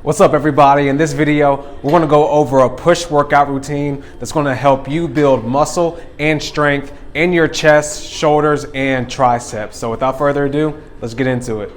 What's up, everybody? In this video, we're going to go over a push workout routine that's going to help you build muscle and strength in your chest, shoulders, and triceps. So without further ado, let's get into it.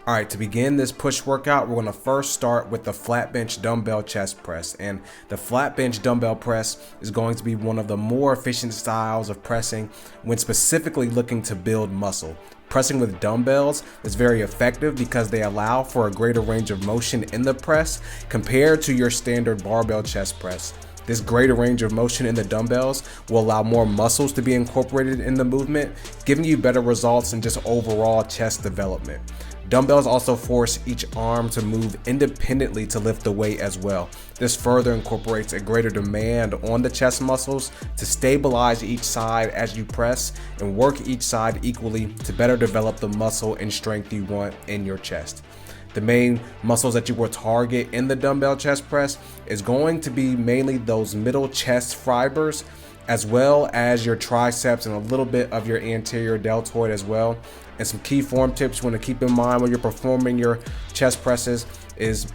All right, to begin this push workout, we're going to first start with the flat bench dumbbell chest press. And the flat bench dumbbell press is going to be one of the more efficient styles of pressing when specifically looking to build muscle. Pressing with dumbbells is very effective because they allow for a greater range of motion in the press compared to your standard barbell chest press. This greater range of motion in the dumbbells will allow more muscles to be incorporated in the movement, giving you better results in just overall chest development. Dumbbells also force each arm to move independently to lift the weight as well. This further incorporates a greater demand on the chest muscles to stabilize each side as you press and work each side equally to better develop the muscle and strength you want in your chest. The main muscles that you will target in the dumbbell chest press is going to be mainly those middle chest fibers, as well as your triceps and a little bit of your anterior deltoid as well. And some key form tips you want to keep in mind when you're performing your chest presses is,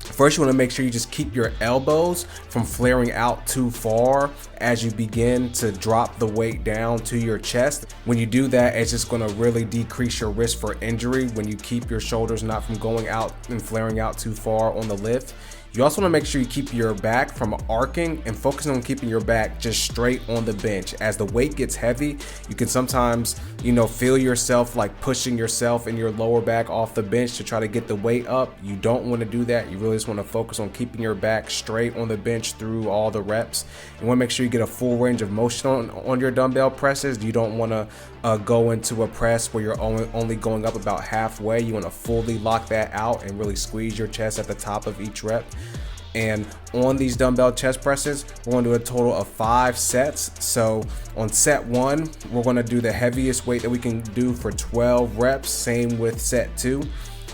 first, you want to make sure you just keep your elbows from flaring out too far as you begin to drop the weight down to your chest. When you do that, it's just going to really decrease your risk for injury when you keep your shoulders not from going out and flaring out too far on the lift. You also want to make sure you keep your back from arcing and focusing on keeping your back just straight on the bench. As the weight gets heavy, you can sometimes, feel yourself like pushing yourself and your lower back off the bench to try to get the weight up. You don't want to do that. You really just want to focus on keeping your back straight on the bench through all the reps. You want to make sure you get a full range of motion on your dumbbell presses. You don't want to go into a press where you're only going up about halfway. You want to fully lock that out and really squeeze your chest at the top of each rep. And on these dumbbell chest presses, we're going to do a total of 5 sets. So on set 1, we're going to do the heaviest weight that we can do for 12 reps. Same with set 2.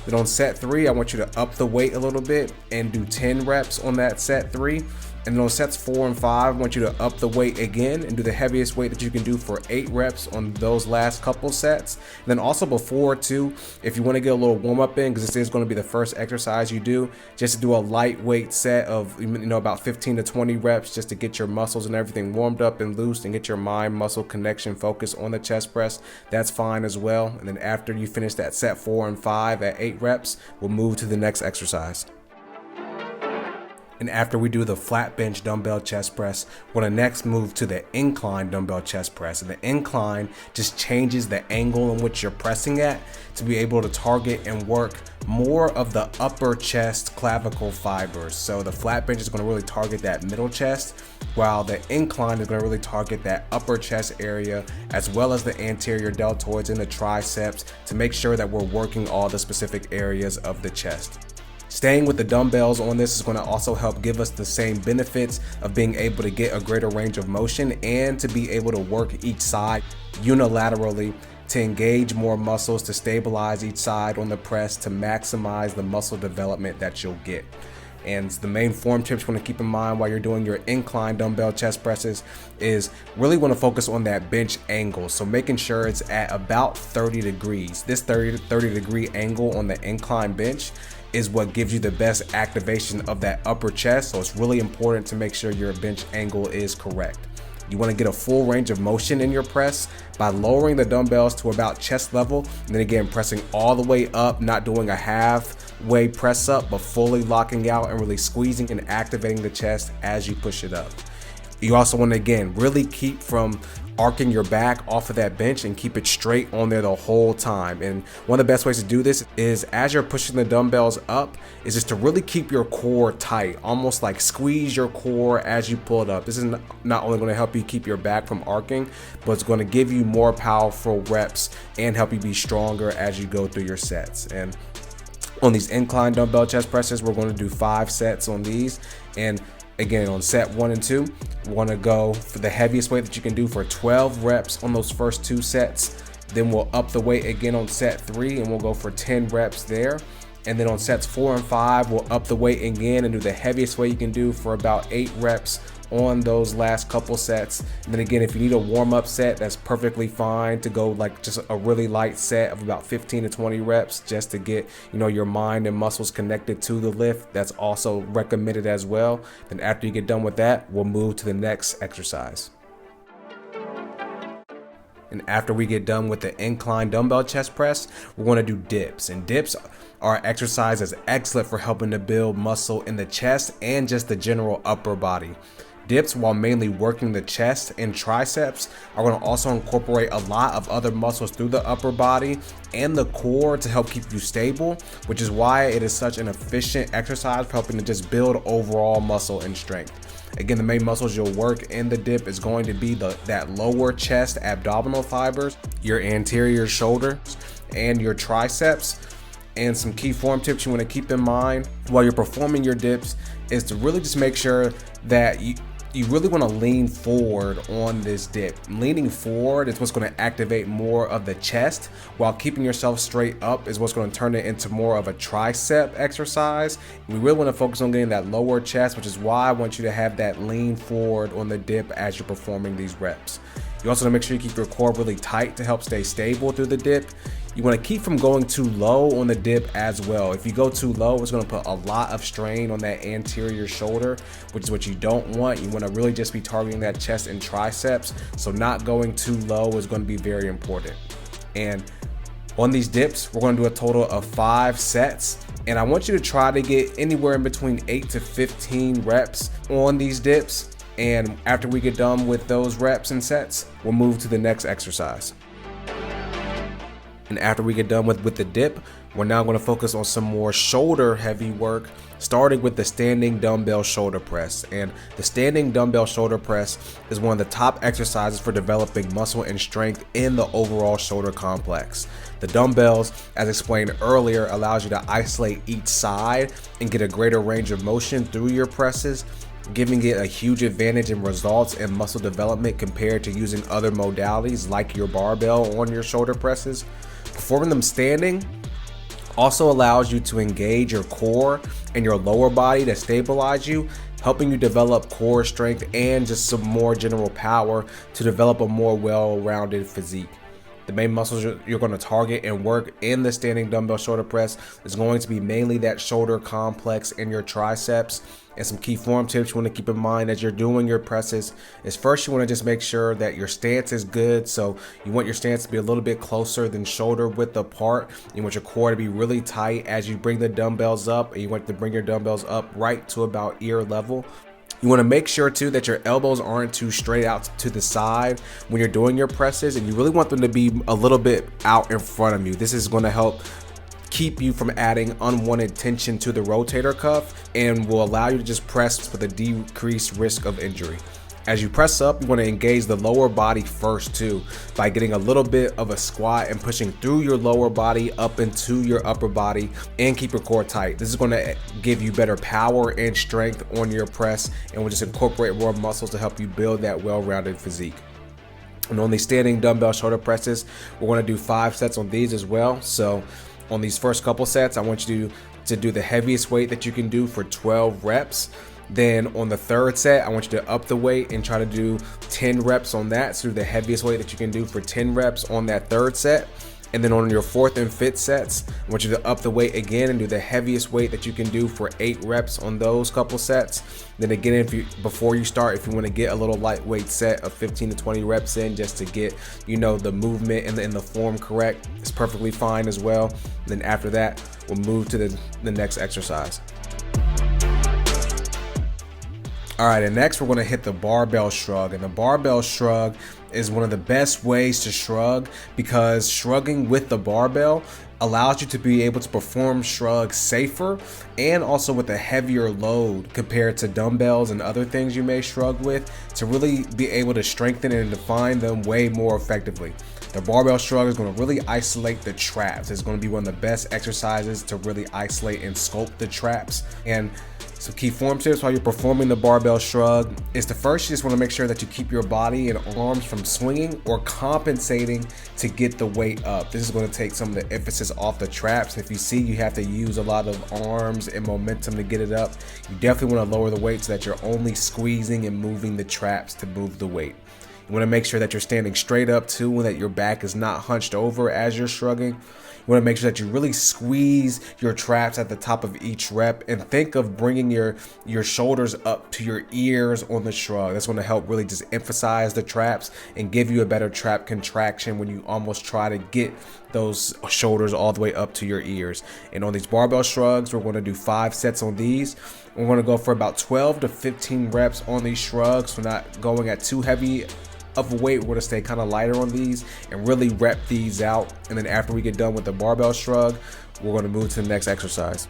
Then on set 3, I want you to up the weight a little bit and do 10 reps on that set 3. And then on sets 4 and 5, I want you to up the weight again and do the heaviest weight that you can do for 8 reps on those last couple sets. And then also before too, if you want to get a little warm up in, because this is going to be the first exercise you do, just to do a lightweight set of about 15 to 20 reps just to get your muscles and everything warmed up and loose and get your mind muscle connection focus on the chest press. That's fine as well. And then after you finish that set 4 and 5 at 8 reps, we'll move to the next exercise. And after we do the flat bench dumbbell chest press, we're going to next move to the incline dumbbell chest press. And the incline just changes the angle in which you're pressing at to be able to target and work more of the upper chest clavicle fibers. So the flat bench is going to really target that middle chest, while the incline is going to really target that upper chest area, as well as the anterior deltoids and the triceps, to make sure that we're working all the specific areas of the chest. Staying with the dumbbells on this is going to also help give us the same benefits of being able to get a greater range of motion and to be able to work each side unilaterally to engage more muscles, to stabilize each side on the press, to maximize the muscle development that you'll get. And the main form tips you want to keep in mind while you're doing your incline dumbbell chest presses is really want to focus on that bench angle. So making sure it's at about 30 degrees. This 30 degree angle on the incline bench is what gives you the best activation of that upper chest. So it's really important to make sure your bench angle is correct. You want to get a full range of motion in your press by lowering the dumbbells to about chest level, and then again pressing all the way up, not doing a halfway press up, but fully locking out and really squeezing and activating the chest as you push it up. You also want to again really keep from arcing your back off of that bench and keep it straight on there the whole time. And one of the best ways to do this is, as you're pushing the dumbbells up, is just to really keep your core tight, almost like squeeze your core as you pull it up. This is not only going to help you keep your back from arcing, but it's going to give you more powerful reps and help you be stronger as you go through your sets. And on these incline dumbbell chest presses, we're going to do 5 sets on these. And again, on set 1 and 2, we want to go for the heaviest weight that you can do for 12 reps on those first 2 sets. Then we'll up the weight again on set 3 and we'll go for 10 reps there. And then on sets 4 and 5, we'll up the weight again and do the heaviest weight you can do for about 8 reps on those last couple sets. And then again, if you need a warm-up set, that's perfectly fine to go like just a really light set of about 15 to 20 reps just to get, you know, your mind and muscles connected to the lift. That's also recommended as well. Then after you get done with that, we'll move to the next exercise. And after we get done with the incline dumbbell chest press, we're going to do dips. And dips are exercise that's excellent for helping to build muscle in the chest and just the general upper body. Dips, while mainly working the chest and triceps, are going to also incorporate a lot of other muscles through the upper body and the core to help keep you stable, which is why it is such an efficient exercise for helping to just build overall muscle and strength. Again, the main muscles you'll work in the dip is going to be that lower chest abdominal fibers, your anterior shoulders, and your triceps. And some key form tips you want to keep in mind while you're performing your dips is to really just make sure that you really want to lean forward on this dip. Leaning forward is what's going to activate more of the chest, while keeping yourself straight up is what's going to turn it into more of a tricep exercise. We really want to focus on getting that lower chest, which is why I want you to have that lean forward on the dip as you're performing these reps. You also want to make sure you keep your core really tight to help stay stable through the dip. You want to keep from going too low on the dip as well. If you go too low, it's going to put a lot of strain on that anterior shoulder, which is what you don't want. You want to really just be targeting that chest and triceps. So not going too low is going to be very important. And on these dips, we're going to do a total of 5 sets. And I want you to try to get anywhere in between 8 to 15 reps on these dips. And after we get done with those reps and sets, we'll move to the next exercise. And after we get done with the dip, we're now going to focus on some more shoulder heavy work, starting with the standing dumbbell shoulder press. And the standing dumbbell shoulder press is one of the top exercises for developing muscle and strength in the overall shoulder complex. The dumbbells, as explained earlier, allows you to isolate each side and get a greater range of motion through your presses, giving it a huge advantage in results and muscle development compared to using other modalities like your barbell on your shoulder presses. Performing them standing also allows you to engage your core and your lower body to stabilize you, helping you develop core strength and just some more general power to develop a more well-rounded physique. The main muscles you're going to target and work in the standing dumbbell shoulder press is going to be mainly that shoulder complex and your triceps. And some key form tips you want to keep in mind as you're doing your presses is, first, you want to just make sure that your stance is good. So you want your stance to be a little bit closer than shoulder width apart. You want your core to be really tight as you bring the dumbbells up, and you want to bring your dumbbells up right to about ear level. You want to make sure too that your elbows aren't too straight out to the side when you're doing your presses, and you really want them to be a little bit out in front of you. This is going to help keep you from adding unwanted tension to the rotator cuff and will allow you to just press with a decreased risk of injury. As you press up, you want to engage the lower body first too, by getting a little bit of a squat and pushing through your lower body up into your upper body, and keep your core tight. This is going to give you better power and strength on your press, and will just incorporate more muscles to help you build that well-rounded physique. And on these standing dumbbell shoulder presses, we're going to do 5 sets on these as well. So on these first couple sets, I want you to do the heaviest weight that you can do for 12 reps. Then on the third set, I want you to up the weight and try to do 10 reps on that. So do the heaviest weight that you can do for 10 reps on that third set. And then on your fourth and fifth sets, I want you to up the weight again and do the heaviest weight that you can do for 8 reps on those couple sets. Then again, before you start, if you want to get a little lightweight set of 15 to 20 reps in, just to get, the movement and the form correct, it's perfectly fine as well. And then after that, we'll move to the next exercise. All right, and next we're going to hit the barbell shrug. And the barbell shrug is one of the best ways to shrug, because shrugging with the barbell allows you to be able to perform shrugs safer and also with a heavier load compared to dumbbells and other things you may shrug with, to really be able to strengthen and define them way more effectively. The barbell shrug is going to really isolate the traps. It's going to be one of the best exercises to really isolate and sculpt the traps. And some key form tips while you're performing the barbell shrug is to first, you just want to make sure that you keep your body and arms from swinging or compensating to get the weight up. This is going to take some of the emphasis off the traps. If you see you have to use a lot of arms and momentum to get it up, you definitely want to lower the weight so that you're only squeezing and moving the traps to move the weight. You want to make sure that you're standing straight up too, and that your back is not hunched over as you're shrugging. You want to make sure that you really squeeze your traps at the top of each rep, and think of bringing your shoulders up to your ears on the shrug. That's going to help really just emphasize the traps and give you a better trap contraction when you almost try to get those shoulders all the way up to your ears. And on these barbell shrugs, we're going to do 5 sets on these. We're going to go for about 12 to 15 reps on these shrugs. We're not going at too heavy of a weight. We're going to stay kind of lighter on these and really rep these out. And then after we get done with the barbell shrug, we're going to move to the next exercise.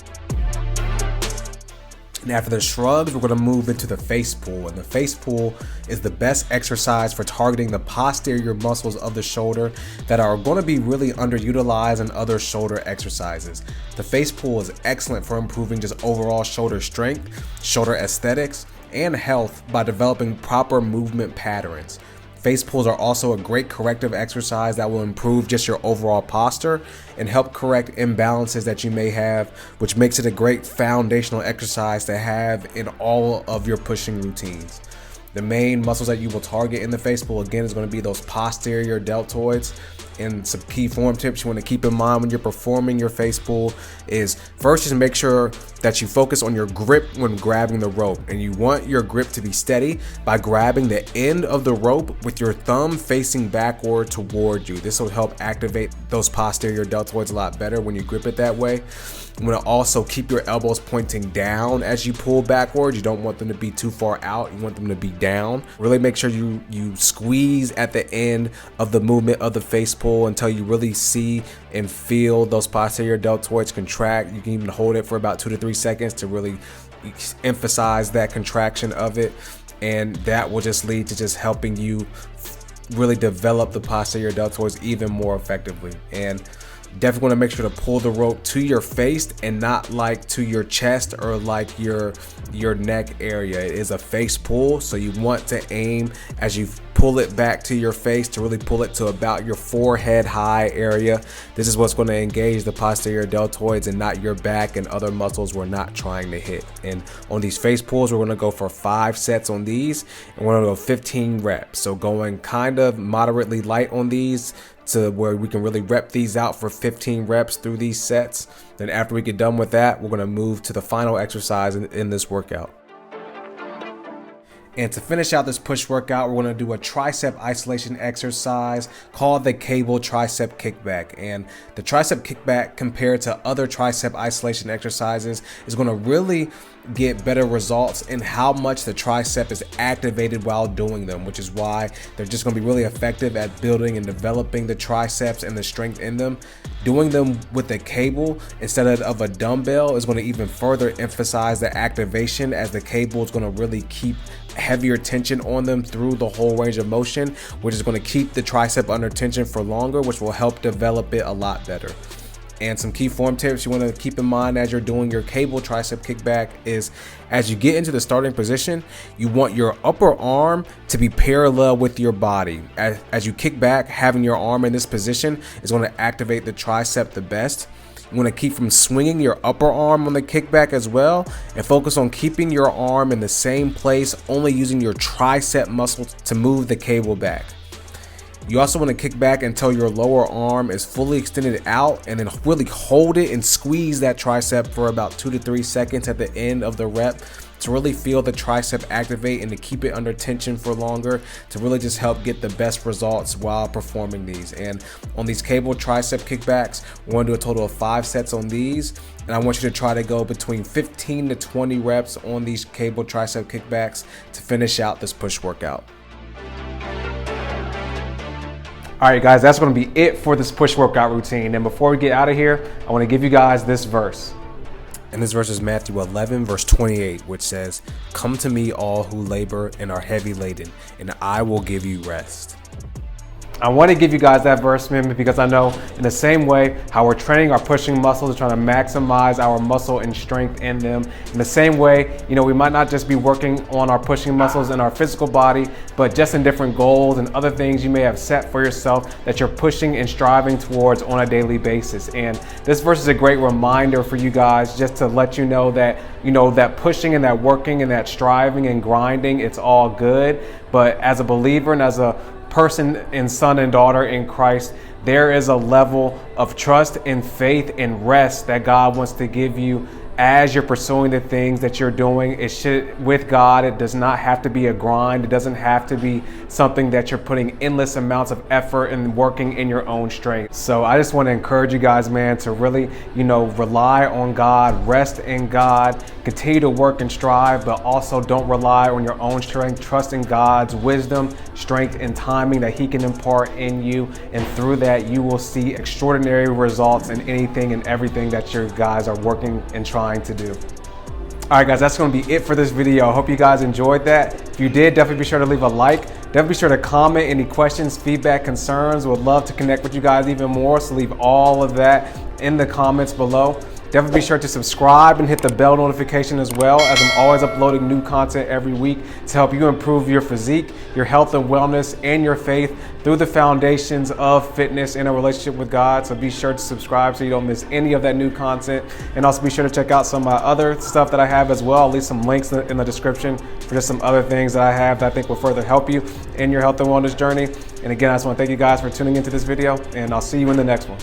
And after the shrugs, we're going to move into the face pull. And the face pull is the best exercise for targeting the posterior muscles of the shoulder that are going to be really underutilized in other shoulder exercises. The face pull is excellent for improving just overall shoulder strength, shoulder aesthetics, and health by developing proper movement patterns. Face pulls are also a great corrective exercise that will improve just your overall posture and help correct imbalances that you may have, which makes it a great foundational exercise to have in all of your pushing routines. The main muscles that you will target in the face pull, again, is going to be those posterior deltoids. And some key form tips you want to keep in mind when you're performing your face pull is first, just make sure that you focus on your grip when grabbing the rope, and you want your grip to be steady by grabbing the end of the rope with your thumb facing backward toward you. This will help activate those posterior deltoids a lot better when you grip it that way. You want to also keep your elbows pointing down as you pull backward. You don't want them to be too far out. You want them to be down. Really make sure you squeeze at the end of the movement of the face pull until you really see and feel those posterior deltoids contract. You can even hold it for about 2 to 3 seconds to really emphasize that contraction of it. And that will just lead to just helping you really develop the posterior deltoids even more effectively. And definitely want to make sure to pull the rope to your face and not like to your chest or like your neck area. It is a face pull, so you want to aim as you pull it back to your face to really pull it to about your forehead high area. This is what's going to engage the posterior deltoids and not your back and other muscles we're not trying to hit. And on these face pulls, we're going to go for 5 sets on these, and we're going to go 15 reps. So going kind of moderately light on these to where we can really rep these out for 15 reps through these sets. Then after we get done with that, we're going to move to the final exercise in this workout. And to finish out this push workout, we're going to do a tricep isolation exercise called the cable tricep kickback. And the tricep kickback, compared to other tricep isolation exercises, is going to really get better results in how much the tricep is activated while doing them, which is why they're just going to be really effective at building and developing the triceps and the strength in them. Doing them with a cable instead of a dumbbell is going to even further emphasize the activation, as the cable is going to really keep heavier tension on them through the whole range of motion, which is going to keep the tricep under tension for longer, which will help develop it a lot better. And some key form tips you want to keep in mind as you're doing your cable tricep kickback is, as you get into the starting position, you want your upper arm to be parallel with your body. As you kick back, having your arm in this position is going to activate the tricep the best. You want to keep from swinging your upper arm on the kickback as well, and focus on keeping your arm in the same place, only using your tricep muscle to move the cable back. You also want to kick back until your lower arm is fully extended out, and then really hold it and squeeze that tricep for about 2 to 3 seconds at the end of the rep to really feel the tricep activate and to keep it under tension for longer, to really just help get the best results while performing these. And on these cable tricep kickbacks, we're going to do a total of 5 sets on these, and I want you to try to go between 15 to 20 reps on these cable tricep kickbacks to finish out this push workout. All right, guys, that's going to be it for this push workout routine. And before we get out of here, I want to give you guys this verse. And this verse is Matthew 11, verse 28, which says, "Come to me, all who labor and are heavy laden, and I will give you rest." I want to give you guys that verse, man, because I know in the same way how we're training our pushing muscles, trying to maximize our muscle and strength in them. In the same way, we might not just be working on our pushing muscles in our physical body, but just in different goals and other things you may have set for yourself that you're pushing and striving towards on a daily basis. And this verse is a great reminder for you guys, just to let you know that, that pushing and that working and that striving and grinding, it's all good. But as a believer and as a person and son and daughter in Christ, there is a level of trust and faith and rest that God wants to give you as you're pursuing the things that you're doing. With God, it does not have to be a grind. It doesn't have to be something that you're putting endless amounts of effort and working in your own strength. So I just want to encourage you guys, man, to really, rely on God, rest in God, continue to work and strive, but also don't rely on your own strength. Trust in God's wisdom, strength, and timing that He can impart in you. And through that, you will see extraordinary results in anything and everything that your guys are working and trying to do. All right, guys, that's going to be it for this video. I hope you guys enjoyed that. If you did, definitely be sure to leave a like. Definitely be sure to comment any questions, feedback, concerns. Would love to connect with you guys even more, so leave all of that in the comments below. Definitely be sure to subscribe and hit the bell notification as well, as I'm always uploading new content every week to help you improve your physique, your health and wellness, and your faith through the foundations of fitness and a relationship with God. So be sure to subscribe so you don't miss any of that new content. And also be sure to check out some of my other stuff that I have as well. I'll leave some links in the description for just some other things that I have that I think will further help you in your health and wellness journey. And again, I just want to thank you guys for tuning into this video, and I'll see you in the next one.